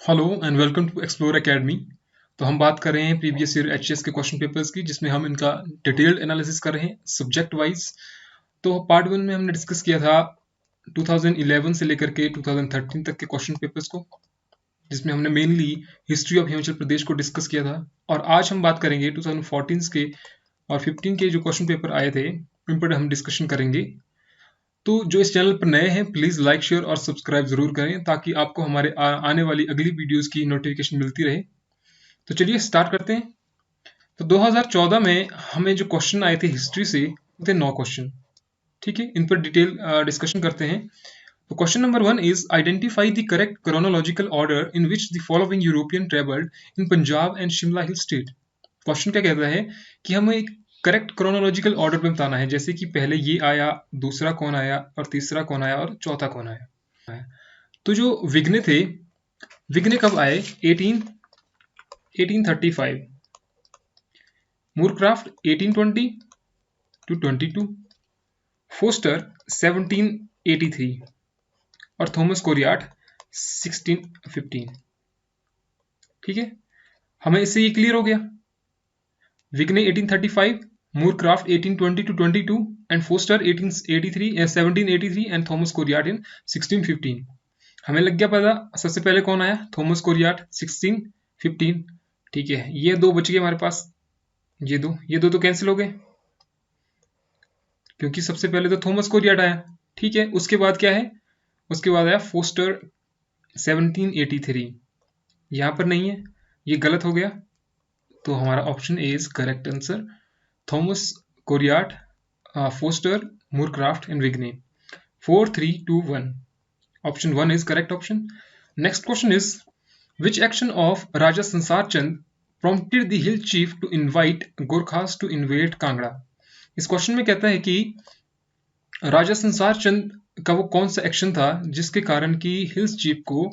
Hello and welcome to explore academy. तो हम बात कर रहे हैं प्रीवियस ईयर एचएस के क्वेश्चन पेपर्स की, जिसमें हम इनका डिटेल्ड एनालिसिस कर रहे हैं सब्जेक्ट वाइज। तो पार्ट वन में हमने डिस्कस किया था 2011 से लेकर के 2013 तक के क्वेश्चन पेपर्स को, जिसमें हमने mainly history of Himachal Pradesh को डिस्कस किया था। और आज हम बात करेंगे 2014 के और 15 के जो क्वेश्चन पेपर आए थे, उन पर हम डिस्कशन करेंगे। तो जो इस चैनल पर नए हैं, प्लीज़ लाइक शेयर और सब्सक्राइब ज़रूर करें, ताकि आपको हमारे आने वाली अगली वीडियोस की नोटिफिकेशन मिलती रहे। तो चलिए स्टार्ट करते हैं। तो 2014 में हमें जो क्वेश्चन आए थे हिस्ट्री से, वो थे 9 क्वेश्चन। ठीक है, इन पर डिटेल डिस्कशन करते हैं। तो question number 1 is identify the correct chronological order in which the following European travelled in Punjab and Shimla hill state. Question क्या कहता है कि हमें एक करेक्ट क्रोनोलॉजिकल ऑर्डर में बताना है, जैसे कि पहले ये आया, दूसरा कौन आया, और तीसरा कौन आया, और चौथा कौन आया। तो जो विघ्न थे, विघ्न कब आए? 1835, मूरक्राफ्ट 1820 टू 22, फोस्टर 1783 और थॉमस कोरियाट 1615। ठीक है, हमें इससे ये क्लियर हो गया। विघ्न 1835, Moorcroft 1820 to 22 and Foster 1783 and Thomas Coryat in 1615। हमें लग गया पता सबसे पहले कौन आया, थॉमस कोरियाट 1615। ठीक है, ये दो बच गए हमारे पास, ये दो तो कैंसिल हो गए, क्योंकि सबसे पहले तो थॉमस कोरियाट आया। ठीक है, उसके बाद क्या है, उसके बाद आया फोस्टर 1783। यहां पर नहीं है, ये गलत हो गया। तो हमारा option A is correct answer, Thomas Coryat, Foster, Moorcroft and Vigne. 4 3 2 1, option 1 is correct option. Next question is which action of Raja Sansar Chand prompted the hill chief to invite Gorkhas to invade Kangra. इस क्वेश्चन में कहता है कि राजा संसार चंद का वो कौन सा एक्शन था जिसके कारण कि हिल्स चीफ को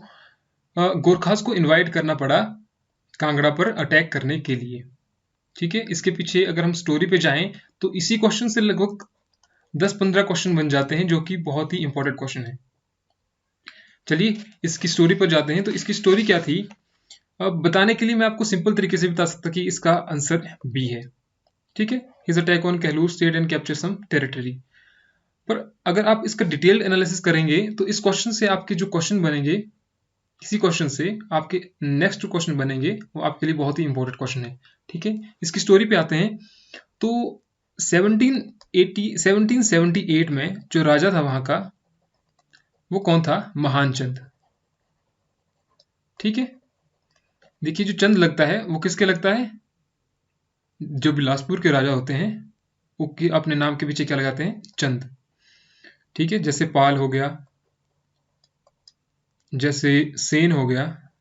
गोरखास को इनवाइट करना पड़ा कांगड़ा पर अटैक करने के लिए। ठीक है, इसके पीछे अगर हम स्टोरी पे जाएं तो इसी क्वेश्चन से लगभग 10-15 क्वेश्चन बन जाते हैं, जो कि बहुत ही इंपॉर्टेंट क्वेश्चन है। चलिए इसकी स्टोरी पर जाते हैं। तो इसकी स्टोरी क्या थी, अब बताने के लिए मैं आपको सिंपल तरीके से बता सकता कि इसका आंसर बी है। ठीक है, his attack on Kahlur state and capture some territory. पर अगर आप इसका डिटेल्ड एनालिसिस करेंगे तो इस क्वेश्चन से आपके जो क्वेश्चन बनेंगे, किसी क्वेश्चन से आपके नेक्स्ट क्वेश्चन बनेंगे, वो आपके लिए बहुत ही इंपॉर्टेंट क्वेश्चन है। ठीक है, इसकी स्टोरी पे आते हैं। तो 1778 में जो राजा था वहां का, वो कौन था? महान चंद। ठीक है, देखिए जो चंद लगता है वो किसके लगता है? जो बिलासपुर के राजा होते हैं वो अपने नाम के पीछे क्या लगाते हैं? चंद। ठीक है, जैसे पाल हो गया, जैसे सेन हो गया,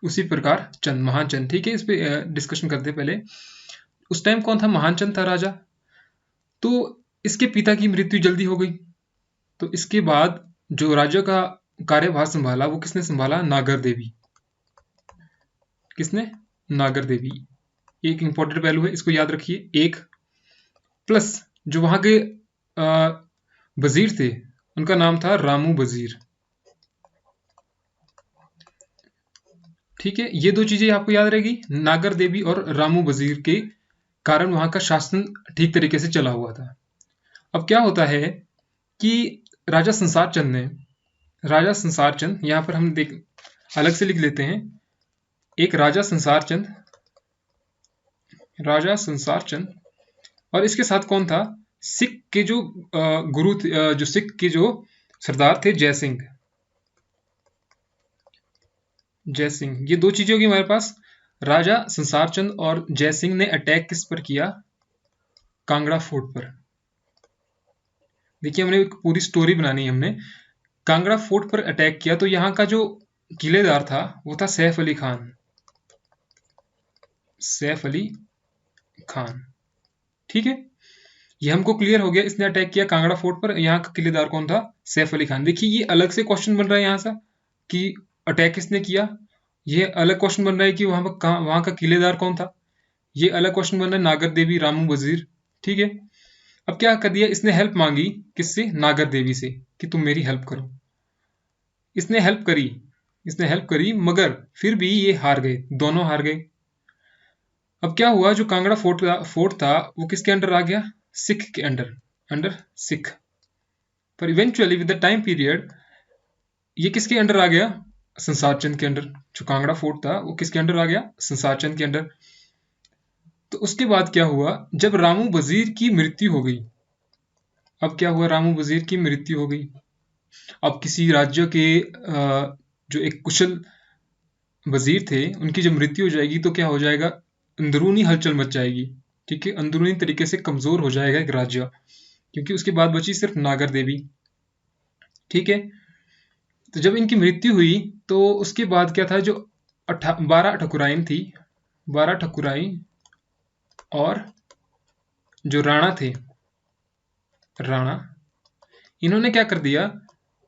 उसी प्रकार चंद, महान चंद। ठीक है, इस पे डिस्कशन करते हैं। पहले उस टाइम कौन था? महान चंद था राजा। तो इसके पिता की मृत्यु जल्दी हो गई, तो इसके बाद जो राज्य का कार्यभार संभाला वो किसने संभाला? नागर देवी। किसने? नागर देवी। एक इंपॉर्टेंट पहलू है, इसको याद रखिए। एक प्लस जो वहां के वजीर थे, उनका नाम था रामू वजीर। ठीक है, ये दो चीजें आपको याद रहेगी, नागर देवी और रामू वजीर के कारण वहां का शासन ठीक तरीके से चला हुआ था। अब क्या होता है कि राजा संसार चंद ने, राजा संसार चंद, यहां पर हम देख अलग से लिख लेते हैं, एक राजा संसार चंद, राजा संसार चंद, और इसके साथ कौन था? सिख के जो गुरु जो सिख के जो सरदार थे, जय सिंह। जय सिंह, ये दो चीजें होगी हमारे पास। राजा संसार चंद और जय सिंह ने अटैक किस पर किया? कांगड़ा फोर्ट पर। देखिए हमने एक पूरी स्टोरी बनानी है। हमने कांगड़ा फोर्ट पर अटैक किया, तो यहां का जो किलेदार था वो था सैफ अली खान। सैफ अली खान। ठीक है, ये हमको क्लियर हो गया, इसने अटैक किया कांगड़ा फोर्ट पर। यहाँ का किलेदार कौन था? सैफ अली खान। देखिए ये अलग से क्वेश्चन बन रहा है यहाँ से कि अटैक किसने किया। ये अलग क्वेश्चन बन रहा है कि वहां का किलेदार कौन था। ये अलग क्वेश्चन बन रहा है, नागर देवी, रामू वजीर। ठीक है, अब क्या कर दिया इसने? हेल्प मांगी किससे? नागर देवी से, कि तुम मेरी हेल्प करो। इसने हेल्प करी, इसने हेल्प करी, मगर फिर भी ये हार गए, दोनों हार गए। अब क्या हुआ, जो कांगड़ा फोर्ट था वो किसके अंडर आ गया, सिख के अंडर सिख। पर eventually with the time period ये किसके अंडर आ गया, संसार चंद के अंडर। जो कांगड़ा फोर्ट था वो किसके अंडर आ गया, संसार चंद के अंडर। तो उसके बाद क्या हुआ, जब रामू वजीर की मृत्यु हो गई, अब क्या हुआ, रामू वजीर की मृत्यु हो गई। अब किसी राज्य के जो एक कुशल वजीर थे उनकी जब मृत्यु हो जाएगी तो क्या हो जाएगा, अंदरूनी हलचल मच जाएगी। ठीक है, अंदरूनी तरीके से कमजोर हो जाएगा एक राज्य, क्योंकि उसके बाद बची सिर्फ नागर देवी। ठीक है, तो जब इनकी मृत्यु हुई तो उसके बाद क्या था, जो 12 ठकुराइन थी, 12 ठकुराइन और जो राणा थे, राणा, इन्होंने क्या कर दिया,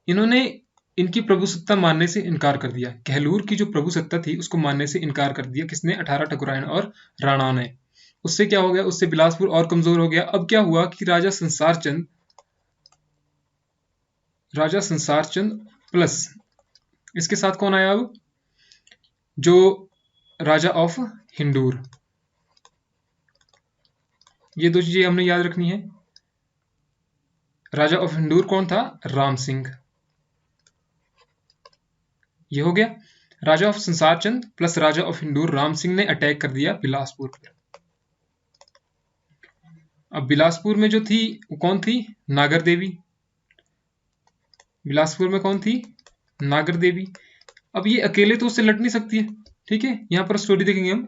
इन्होंने इनकी प्रभुसत्ता मानने से इनकार कर दिया। कहलूर की जो प्रभुसत्ता थी उसको मानने से इनकार कर दिया, किसने, 18 ठकुराइन और राणा ने। उससे क्या हो गया, उससे बिलासपुर और कमजोर हो गया। अब क्या हुआ कि राजा संसार चंद प्लस इसके साथ कौन आया, अब जो राजा ऑफ हिंदूर। ये दो चीजें हमने याद रखनी है। राजा ऑफ हिंदूर कौन था, राम सिंह। ये हो गया, Raja of Sansar Chand plus Raja of Hindur Ram Singh ने अटैक कर दिया बिलासपुर पर। अब बिलासपुर में जो थी वो कौन थी, नागर देवी। बिलासपुर में कौन थी, नागर देवी। अब ये अकेले तो उससे लड़ नहीं सकती है। ठीक है, यहां पर स्टोरी देखेंगे हम,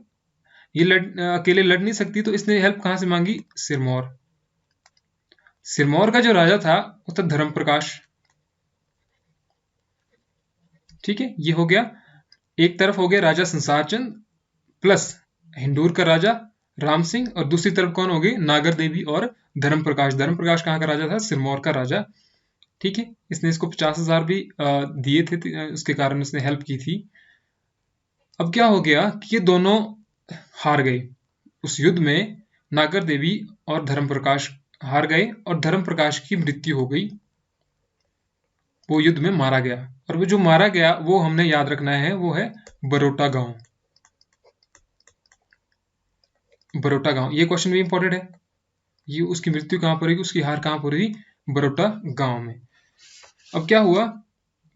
ये अकेले लड़ नहीं सकती, तो इसने हेल्प कहां से मांगी, सिरमौर। सिरमौर का जो राजा था वो था धर्म प्रकाश। ठीक है, ये हो गया, एक तरफ हो गया राजा संसार चंद प्लस हिंदूर का राजा राम सिंह, और दूसरी तरफ कौन हो गए, नागर देवी और धर्म प्रकाश। धर्म प्रकाश कहाँ का राजा था, सिरमौर का राजा। ठीक है, इसने इसको 50,000 भी दिए थे, उसके कारण उसने हेल्प की थी। अब क्या हो गया कि ये दोनों हार गए उस युद्ध में, नागर देवी और धर्म प्रकाश हार गए और धर्म प्रकाश की मृत्यु हो गई, वो युद्ध में मारा गया। और वो जो मारा गया वो हमने याद रखना है, वो है बरोटा गांव। बरोटा गांव, ये क्वेश्चन भी इंपॉर्टेंट है। ये उसकी मृत्यु कहां पर हुई, उसकी हार कहां पर हुई, बरोटा गांव में। अब क्या हुआ,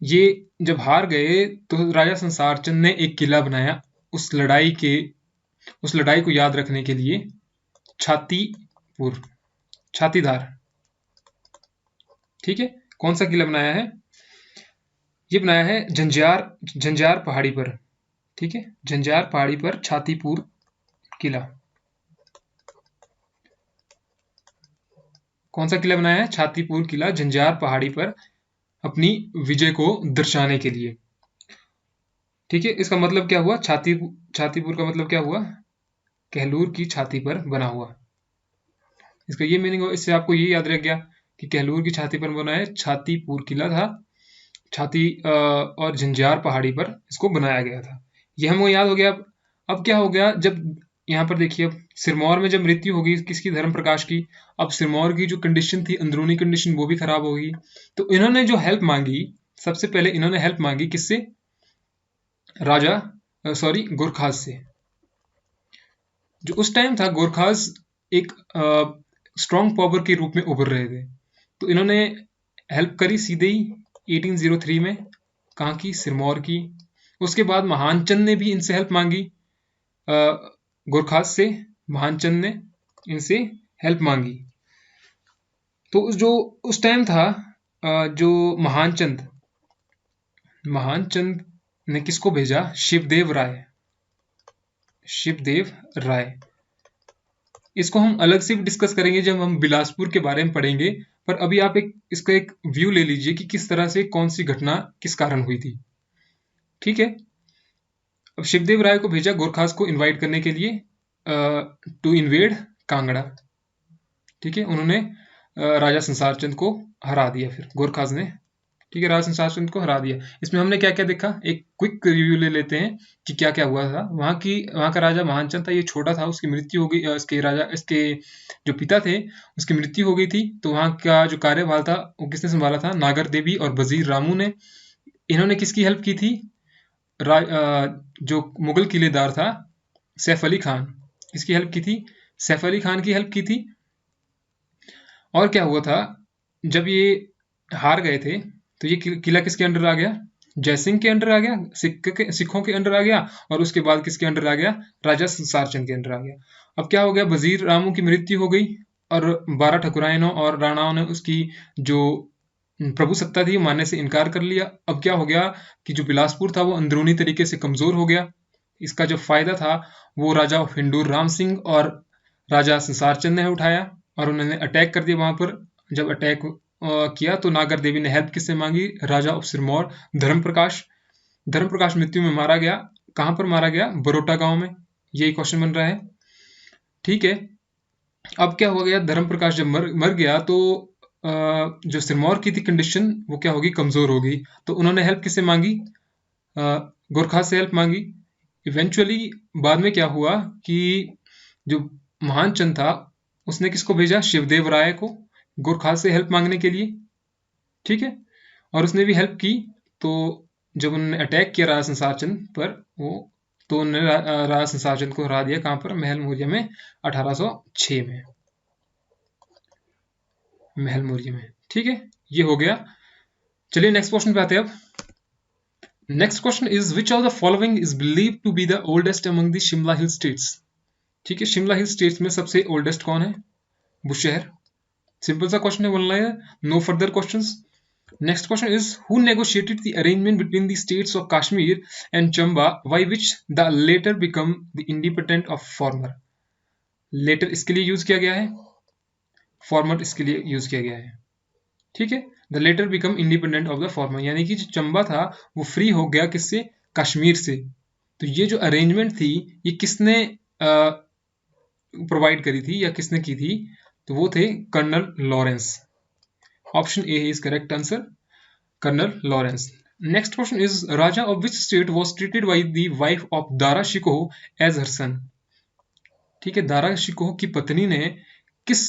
ये जब हार गए तो राजा संसार चंद ने एक किला बनाया उस लड़ाई को याद रखने के लिए, छातीदार। ठीक है, कौन सा किला बनाया है, ये बनाया है झंझार पहाड़ी पर। ठीक है, झंझार पहाड़ी पर छातीपुर किला। कौन सा किला बनाया है, छातीपुर किला, झंझार पहाड़ी पर, अपनी विजय को दर्शाने के लिए। ठीक है, इसका मतलब क्या हुआ, छातीपुर का मतलब क्या हुआ, कहलूर की छाती पर बना हुआ। इसका ये मीनिंग हो, इससे आपको ये याद रह गया कि कहलूर की छाती पर बना है, छातीपुर किला था, छाती और झंझार पहाड़ी पर इसको बनाया गया था। ये हमको याद हो गया। अब क्या हो गया, जब यहाँ पर देखिए, अब सिरमौर में जब मृत्यु होगी किसकी, धर्म प्रकाश की, अब सिरमौर की जो कंडीशन थी, अंदरूनी कंडीशन, वो भी खराब होगी। तो इन्होंने जो हेल्प मांगी, सबसे पहले इन्होंने हेल्प मांगी किससे, गोरखास से। जो उस टाइम था, गोरखास एक स्ट्रॉन्ग पावर के रूप में उभर रहे थे, तो इन्होंने हेल्प करी सीधे ही 1803 में, कहाँ की, सिरमौर की। उसके बाद महानचंद ने भी इनसे हेल्प मांगी, गोरखास से महानचंद ने इनसे हेल्प मांगी। तो जो उस टाइम था, जो महानचंद ने किसको भेजा, शिवदेव राय। इसको हम अलग से भी डिस्कस करेंगे जब हम बिलासपुर के बारे में पढ़ेंगे, पर अभी आप इसका एक व्यू ले लीजिए कि किस तरह से कौन सी घटना किस कारण हुई थी। ठीक है, अब शिवदेव राय को भेजा गोरखास को इनवाइट करने के लिए टू इन्वेड कांगड़ा। ठीक है, उन्होंने राजा संसार चंद को हरा दिया, फिर गोरखास ने। ठीक है, राजा संसार चंद को हरा दिया। इसमें हमने क्या क्या देखा, एक क्विक रिव्यू ले लेते हैं कि क्या क्या हुआ था। वहां का राजा महानचंद था, ये छोटा था, उसकी मृत्यु हो गई। इसके जो पिता थे उसकी मृत्यु हो गई थी, तो वहां का जो कार्यभार था वो किसने संभाला था, नागर देवी और वजीर रामू ने। इन्होंने किसकी हेल्प की थी, जो मुगल किलेदार था सैफ अली खान, इसकी हेल्प की थी, सैफ अली खान की हेल्प की थी। और क्या हुआ था, जब ये हार गए थे तो ये किला किसके अंडर आ गया, जयसिंह के अंडर आ गया, सिखों के अंडर आ गया, और उसके बाद किसके अंडर आ गया, राजा संसारचंद के अंडर आ गया। अब क्या हो गया, वजीर रामू की मृत्यु हो गई और 12 ठकुराइनों और राणाओं ने उसकी जो प्रभु सत्ता थी मानने से इनकार कर लिया। अब क्या हो गया कि जो बिलासपुर था वो अंदरूनी तरीके से कमजोर हो गया। इसका जो फायदा था वो राजा हिंडूर राम सिंह और राजा संसारचंद ने उठाया और उन्होंने अटैक कर दिया वहां पर। जब अटैक किया तो नागर देवी ने हेल्प किससे मांगी, राजा ऑफ सिरमौर धर्मप्रकाश। धर्मप्रकाश मृत्यु में मारा गया, कहां पर मारा गया, बरोटा गांव में। यही क्वेश्चन बन रहा है, ठीक है। अब क्या हो गया, धर्मप्रकाश जब मर गया तो जो सिरमौर की थी कंडीशन वो क्या होगी, कमजोर होगी। तो उन्होंने हेल्प किससे मांगी, गोरखा से हेल्प मांगी। इवेंचुअली बाद में क्या हुआ कि जो महान चंद था उसने किसको भेजा, शिवदेव राय को गोरखा से हेल्प मांगने के लिए, ठीक है। और उसने भी हेल्प की। तो जब उन्होंने अटैक किया राजा संसारचंद पर वो, तो उन्होंने राजा संसारचंद को हरा दिया, कहां पर, महल मौर्य में 1806 में, महल मौर्य में, ठीक है। ये हो गया। चलिए नेक्स्ट क्वेश्चन पे आते हैं अब। Next question is which of the following is believe to be the oldest among the Shimla hill states. ठीक है, शिमला हिल स्टेट्स में सबसे ओल्डेस्ट कौन है, बुशहर। सिंपल सा क्वेश्चन है, one line, no further questions. Next question is who negotiated the arrangement between the states of Kashmir and Chamba by which the later become the independent of former। later इसके लिए use किया गया है, former इसके लिए use किया गया है, ठीक है। the later become independent of the former, यानी कि जो चंबा था वो फ्री हो गया किससे, कश्मीर से। तो ये जो अरेंजमेंट थी ये किसने प्रोवाइड करी थी या किसने की थी, तो वो थे colonel Lawrence. Option A is correct answer, colonel Lawrence. Next question is Raja of which state was treated by the wife of Dara Shikoh as her son. ठीक है, दारा शिकोह की पत्नी ने किस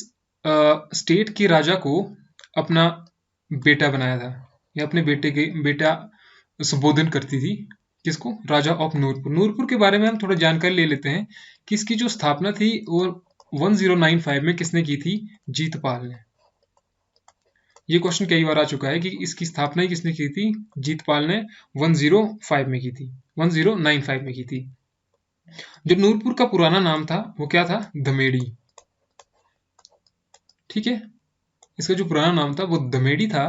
स्टेट के राजा को अपना बेटा बनाया था, या अपने बेटा संबोधन करती थी, किसको, राजा ऑफ नूरपुर। नूरपुर के बारे में हम थोड़ा जानकारी ले लेते हैं कि इसकी जो स्थापना थी वो 1095 में किसने की थी, जीतपाल ने। ये क्वेश्चन कई बार आ चुका है कि इसकी स्थापना ही किसने की थी, जीतपाल ने 105 में की थी, 1095 में की थी। जो नूरपुर का पुराना नाम था वो क्या था, धमेड़ी। ठीक है, इसका जो पुराना नाम था वो धमेड़ी था।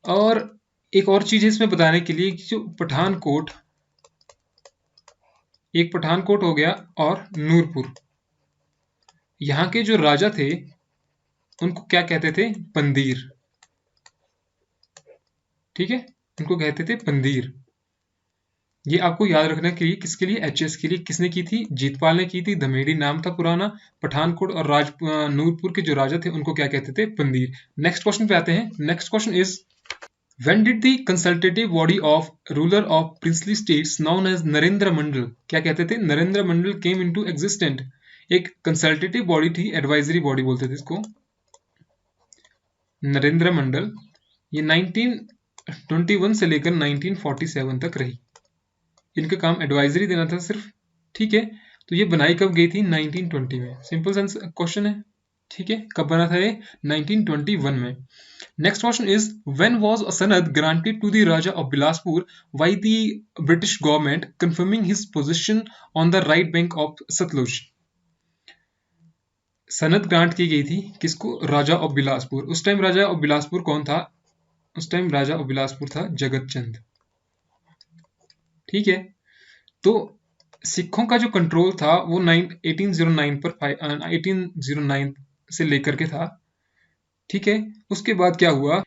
और एक और चीज है इसमें बताने के लिए कि जो पठानकोट, एक पठानकोट हो गया और नूरपुर, यहाँ के जो राजा थे उनको क्या कहते थे, पंदीर। ठीक है, उनको कहते थे पंदीर। ये आपको याद रखने के लिए, किसके लिए, एचएस के लिए। किसने की थी, जीतपाल ने की थी। धमेड़ी नाम था पुराना। पठानकोट और नूरपुर के जो राजा थे उनको क्या कहते थे, पंदीर। नेक्स्ट क्वेश्चन पे आते हैं। Next question is when did the consultative body of ruler of princely states known as Narendra Mandal, क्या कहते थे, Narendra Mandal came into existent. एक कंसल्टेटिव बॉडी थी, एडवाइजरी बॉडी बोलते थे इसको, नरेंद्र मंडल। ये 1921 से लेकर 1947 तक रही। इनका काम एडवाइजरी देना था सिर्फ। ठीक है, तो ये बनाई कब गई थी, 1920 में। सिंपल क्वेश्चन है। ठीक है, कब बना था ये, 1921 में। Next question is when was a sanad granted to the Raja of Bilaspur by the British government confirming his position on the right bank of Sutlej. सनद ग्रांट की गई थी किसको, राजा ऑफ बिलासपुर। उस टाइम राजा ऑफ बिलासपुर कौन था, उस टाइम राजा ऑफ बिलासपुर था जगत चंद। ठीक है, तो सिखों का जो कंट्रोल था वो 1809 पर 1809 से लेकर के था। ठीक है, उसके बाद क्या हुआ,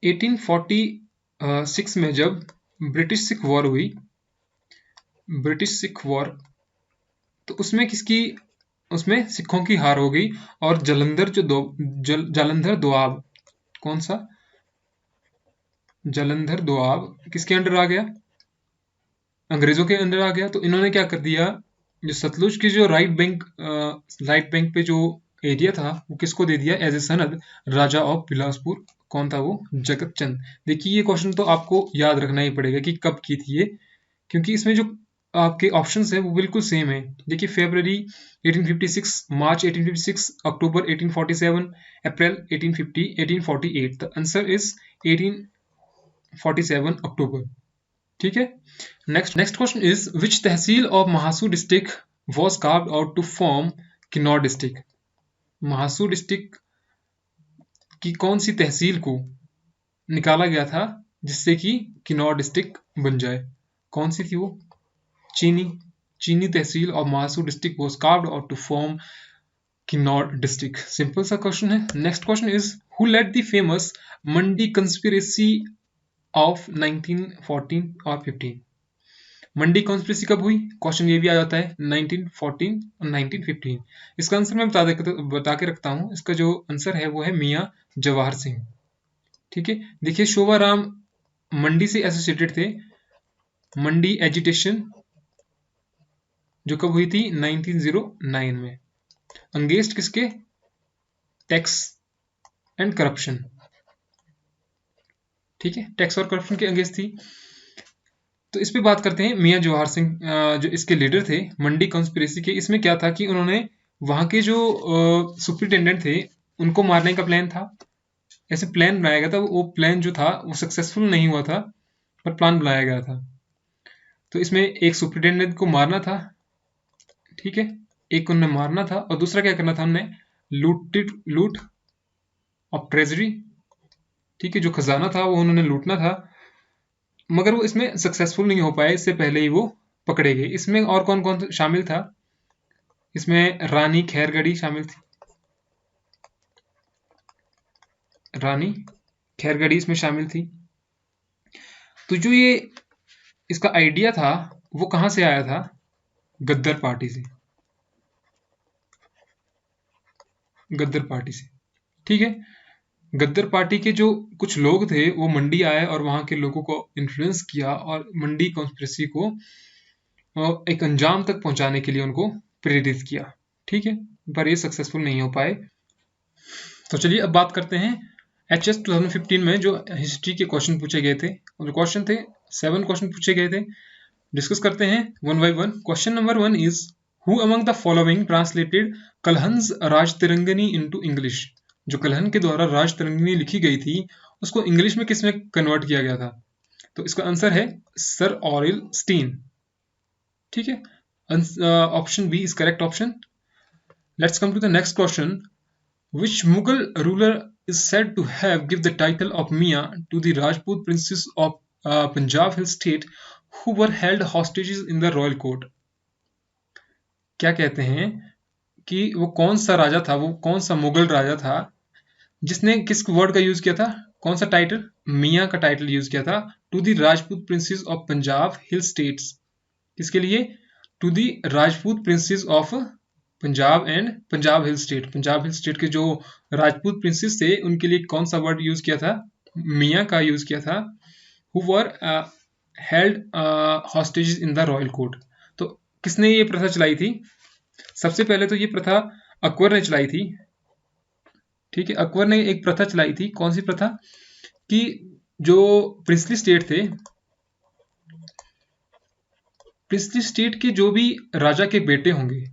1846 में जब ब्रिटिश सिख वॉर हुई, ब्रिटिश सिख वॉर, तो उसमें किसकी, उसमें सिखों की हार हो गई। और जालंधर जालंधर दोआब, कौन सा, जालंधर दोआब किसके अंडर आ गया, अंग्रेजों के अंदर आ गया। तो इन्होंने क्या कर दिया, जो सतलुज की जो राइट बैंक पे जो एरिया था वो किसको दे दिया एज ए सनद, राजा ऑफ बिलासपुर। कौन था वो, जगत चंद। देखिए ये क्वेश्चन तो आपको याद रखना ही पड़ेगा कि कब की थी ये, क्योंकि इसमें जो आपके ऑप्शंस है वो बिल्कुल सेम है। देखिए, फरवरी 1856, मार्च 1856, अक्टूबर 1847, अप्रैल 1850, 1848। The answer is 1847 October. ठीक है। Next question is which tehsil of Mahasu district was carved out to form Kinnaur district. Mahasu district की कौन सी तहसील को निकाला गया था जिससे कि किन्नौर डिस्ट्रिक्ट बन जाए? कौन सी थी वो? Chini tehsil of Mahasu district was carved out to form Kinnaur district. Simple सा क्वेश्चन है। Next question is who led the famous Mandi conspiracy of 1914 और 15। मंडी कॉन्स्पिरेसी कब हुई? क्वेश्चन ये भी आ जाता है 1914 और 1915। इसका आंसर मैं बता के रखता हूं। इसका जो आंसर है वो है मियां जवाहर सिंह। ठीक है। देखिए, शोभाराम मंडी से एसोसिएटेड थे। मंडी एजिटेशन जो कब हुई थी? 1909 में। अंगेस्ट किसके? Tax and corruption. ठीक है, टैक्स और करप्शन के अगेंस्ट थी। तो इस पे बात करते हैं। मियां जवाहर सिंह जो इसके लीडर थे मंडी कॉन्स्पिरेसी के, इसमें क्या था कि उन्होंने वहां के जो सुपरिटेंडेंट थे उनको मारने का प्लान था। ऐसे प्लान बनाया गया था। वो प्लान जो था वो सक्सेसफुल नहीं हुआ था, पर प्लान बनाया गया था। तो इसमें एक सुपरिटेंडेंट को मारना था। ठीक है, एक उन्हें मारना था और दूसरा क्या करना था? उन्हें लूट ऑफ ट्रेजरी। ठीक है, जो खजाना था वो उन्होंने लूटना था, मगर वो इसमें सक्सेसफुल नहीं हो पाए। इससे पहले ही वो पकड़े गए। इसमें और कौन कौन शामिल था? इसमें रानी खैरगढ़ी शामिल थी। रानी खैरगढ़ी इसमें शामिल थी। तो जो ये इसका आइडिया था वो कहां से आया था? गद्दर पार्टी से। गद्दर पार्टी से। ठीक है। गद्दर पार्टी के जो कुछ लोग थे वो मंडी आए और वहां के लोगों को इन्फ्लुएंस किया और मंडी कॉन्स्पिरेसी को एक अंजाम तक पहुंचाने के लिए उनको प्रेरित किया। ठीक है, पर ये सक्सेसफुल नहीं हो पाए। तो चलिए अब बात करते हैं HS 2015 में जो हिस्ट्री के क्वेश्चन पूछे गए थे। जो क्वेश्चन थे 7 क्वेश्चन पूछे गए थे। डिस्कस करते हैं one by one. Question number 1 is who among the following translated Kalhana Rajatarangini into English. जो कलहन के द्वारा राजतिरंगिनी लिखी गई थी उसको इंग्लिश में किसमें कन्वर्ट किया गया था? तो इसका आंसर है सर ऑरिल स्टीन। ठीक है, option B is correct option. Let's come to the next question. Which Mughal ruler is said to have given the title of Mia to the Rajput princes of Punjab Hill State who were held hostages in the royal court? क्या कहते हैं कि वो कौन सा राजा था, वो कौन सा मुगल राजा था जिसने किस वर्ड का यूज किया था? कौन सा टाइटल? मियाँ का टाइटल यूज किया था to the Rajput princes of Punjab hill states. किसके लिए? To the Rajput princes of Punjab and Punjab hill state. Punjab hill state के जो राजपूत प्रिंसेस थे उनके लिए कौन सा वर्ड यूज किया था? मियाँ का यूज किया था। Who were held hostages in the royal court. तो किसने ये प्रथा चलाई थी? सबसे पहले तो ये प्रथा अकबर ने चलाई थी। ठीक है, अकबर ने एक प्रथा चलाई थी। कौन सी प्रथा? कि जो प्रिंसली स्टेट थे, प्रिंसली स्टेट के जो भी राजा के बेटे होंगे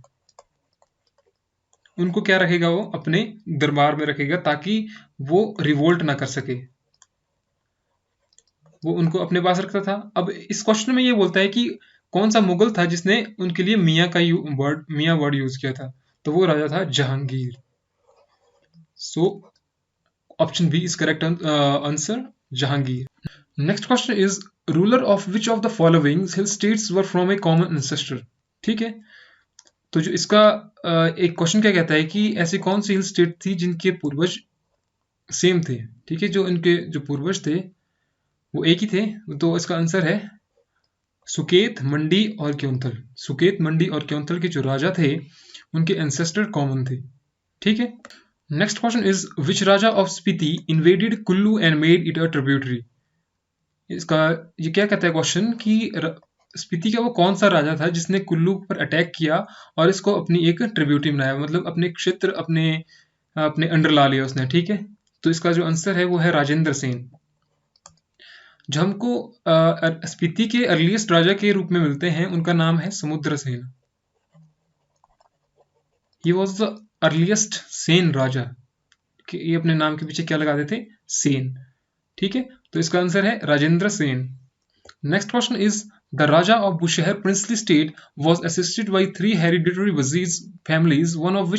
उनको क्या रखेगा? वो अपने दरबार में रखेगा ताकि वो रिवोल्ट ना कर सके। वो उनको अपने पास रखता था। अब इस क्वेश्चन में ये बोलता है कि कौन सा मुगल था जिसने उनके लिए मियाँ का मियाँ वर्ड यूज किया था? तो वो राजा था Jahangir. So option B is correct answer, Jahangir. Next question is ruler of which of the following hill states were from a common ancestor. ठीक है, तो जो इसका एक क्वेश्चन क्या कहता है कि ऐसी कौन सी हिल स्टेट थी जिनके पूर्वज सेम थे? ठीक है, जो इनके जो पूर्वज थे वो एक ही थे। तो इसका आंसर है सुकेत, मंडी और क्योंथल। सुकेत, मंडी और क्योंथल के जो राजा थे उनके एंसेस्टर कॉमन थे। ठीक है। Next question is which Raja of Spiti invaded Kullu and made it a tributary. इसका ये क्या कहता है क्वेश्चन कि स्पीति का वो कौन सा राजा था जिसने कुल्लू पर अटैक किया और इसको अपनी एक ट्रिब्यूटरी बनाया, मतलब अपने क्षेत्र अपने अंडर ला लिया उसने। ठीक है, तो इसका जो आंसर है वो है राजेंद्र सेन। जो हमको स्पीति के अर्लीस्ट राजा के रूप में मिलते हैं उनका नाम है Samudrasen. He was the earliest Sen Raja. ये अपने नाम के पीछे क्या लगाते थे? सेन। ठीक है, तो इसका आंसर है Rajendra Sen. Next question is the Raja of Bushahr princely state was assisted by 3 hereditary Wazirs families, one of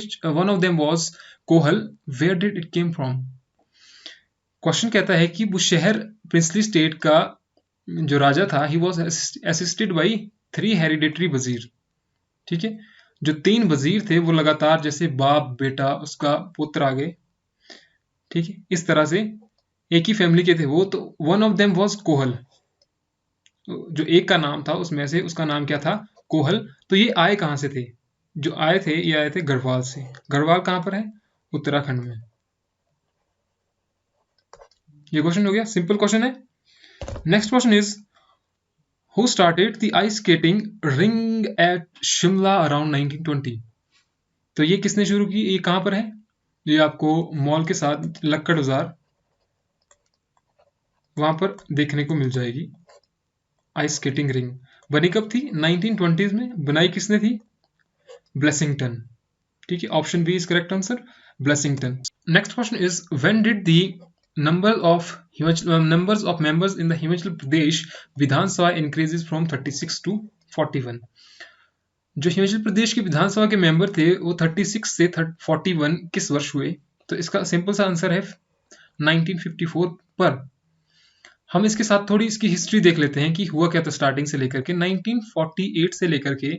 them was कोहल। Where did it came from? Question कहता है कि बुशहर प्रिंसली स्टेट का जो राजा था he was assisted by 3 hereditary वजीर। ठीक है, जो 3 वजीर थे वो लगातार जैसे बाप बेटा उसका पुत्र आगे, ठीक है, इस तरह से एक ही फैमिली के थे वो। तो वन ऑफ देम वाज कोहल, जो एक का नाम था उसमें से उसका नाम क्या था? कोहल। तो ये आए कहां से थे? जो आए थे ये आए थे गढ़वाल से। गढ़वाल कहां पर है? उत्तराखंड में। ये क्वेश्चन हो गया, सिंपल क्वेश्चन है। Next question is who started the ice skating ring at Shimla around 1920? तो ये किसने शुरू की? ये कहां पर है? ये आपको मॉल के साथ लक्कड़ बाजार वहां पर देखने को मिल जाएगी। आइस स्केटिंग रिंग बनी कब थी? 1920s में। बनाई किसने थी? ब्लेसिंगटन। ठीक है, option B is correct answer, Blessington. Next question is when did the numbers of members in the Himachal Pradesh Vidhan Sabha increases from 36 to 41? जो हिमाचल प्रदेश के विधानसभा के मेंबर थे वो 36 से 41 किस वर्ष हुए? तो इसका सिंपल सा आंसर है 1954 पर। हम इसके साथ थोड़ी इसकी हिस्ट्री देख लेते हैं कि हुआ क्या था स्टार्टिंग से लेकर के 1948 से लेकर के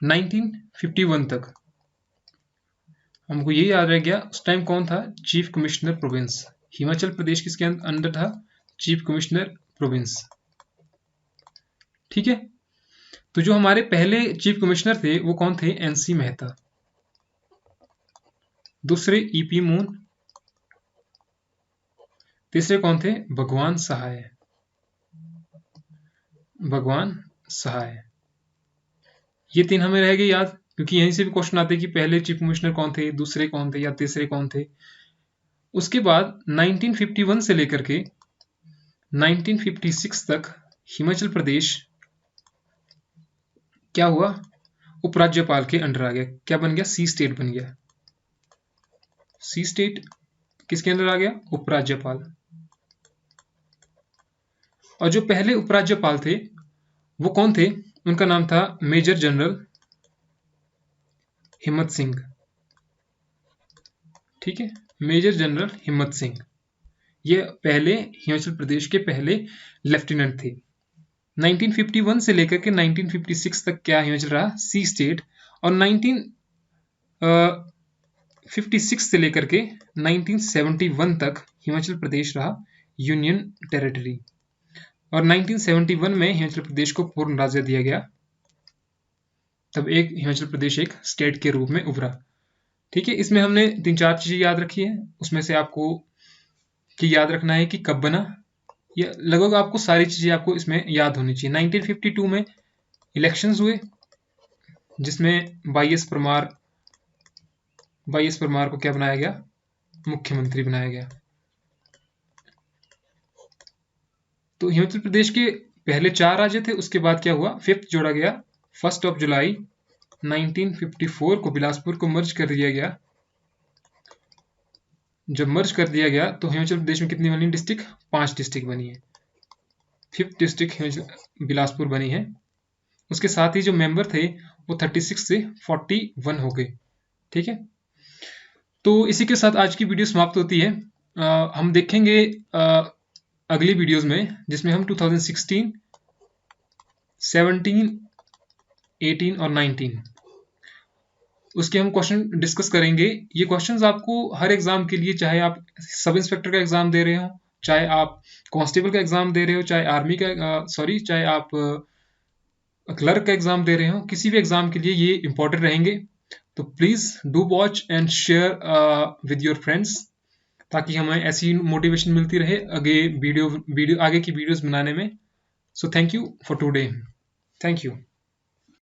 1951 तक। हमको ये याद रह गया उस टाइम कौन था? Chief commissioner province. Himachal Pradesh किसके अंडर था? Chief commissioner province. ठीक है, तो जो हमारे पहले चीफ कमिश्नर थे वो कौन थे? एनसी मेहता। दूसरे ईपी मून। तीसरे कौन थे? भगवान सहाय। भगवान सहाय। ये 3 हमें रह गए याद, क्योंकि यहीं से भी क्वेश्चन आते हैं कि पहले चीफ कमिश्नर कौन थे, दूसरे कौन थे या तीसरे कौन थे। उसके बाद 1951 से लेकर के 1956 तक हिमाचल प्रदेश क्या हुआ? उपराज्यपाल के अंडर आ गया। क्या बन गया? सी स्टेट बन गया। सी स्टेट किसके अंदर आ गया? उपराज्यपाल। और जो पहले उपराज्यपाल थे वो कौन थे? उनका नाम था मेजर जनरल हिम्मत सिंह। ठीक है, मेजर जनरल हिम्मत सिंह। ये पहले हिमाचल प्रदेश के पहले लेफ्टिनेंट थे। 1951 से लेकर के 1956 तक क्या हिमाचल रहा? सी स्टेट। और 1956 से लेकर के 1971 तक हिमाचल प्रदेश रहा यूनियन टेरिटरी। और 1971 में हिमाचल प्रदेश को पूर्ण राज्य दिया गया। तब एक हिमाचल प्रदेश एक स्टेट के रूप में उभरा। ठीक है, इसमें हमने 3-4 चीजें याद रखी है। उसमें से आपको कि याद रखना है कि कब बना, या लगभग आपको सारी चीजें आपको इसमें याद होनी चाहिए। 1952 में इलेक्शंस हुए जिसमें वाई एस परमार को क्या बनाया गया? मुख्यमंत्री बनाया गया। तो हिमाचल प्रदेश के पहले 4 राज्य थे, उसके बाद क्या हुआ? 5th जोड़ा गया। 1 जुलाई 1954 को बिलासपुर को मर्ज कर दिया गया। जब मर्ज कर दिया गया तो हिमाचल प्रदेश में कितनी बनी डिस्ट्रिक्ट? 5 डिस्ट्रिक्ट बनी है। 5th डिस्ट्रिक्ट बिलासपुर बनी है। उसके साथ ही जो मेंबर थे वो 36 से 41 हो गए। ठीक है, तो इसी के साथ आज की वीडियो समाप्त होती है। हम देखेंगे अगली वीडियोस में जिसमें हम 2016, 17, 18 और 19 उसके हम क्वेश्चन डिस्कस करेंगे। ये क्वेश्चंस आपको हर एग्जाम के लिए, चाहे आप सब इंस्पेक्टर का एग्जाम दे रहे हो, चाहे आप कांस्टेबल का एग्जाम दे रहे हो, चाहे आर्मी का चाहे आप क्लर्क का एग्जाम दे रहे हो, किसी भी एग्जाम के लिए ये इंपॉर्टेंट रहेंगे। तो please do watch and share with your friends, ताकि हमें ऐसी मोटिवेशन मिलती रहे आगे आगे की वीडियोस बनाने में। So thank you for today. Thank you.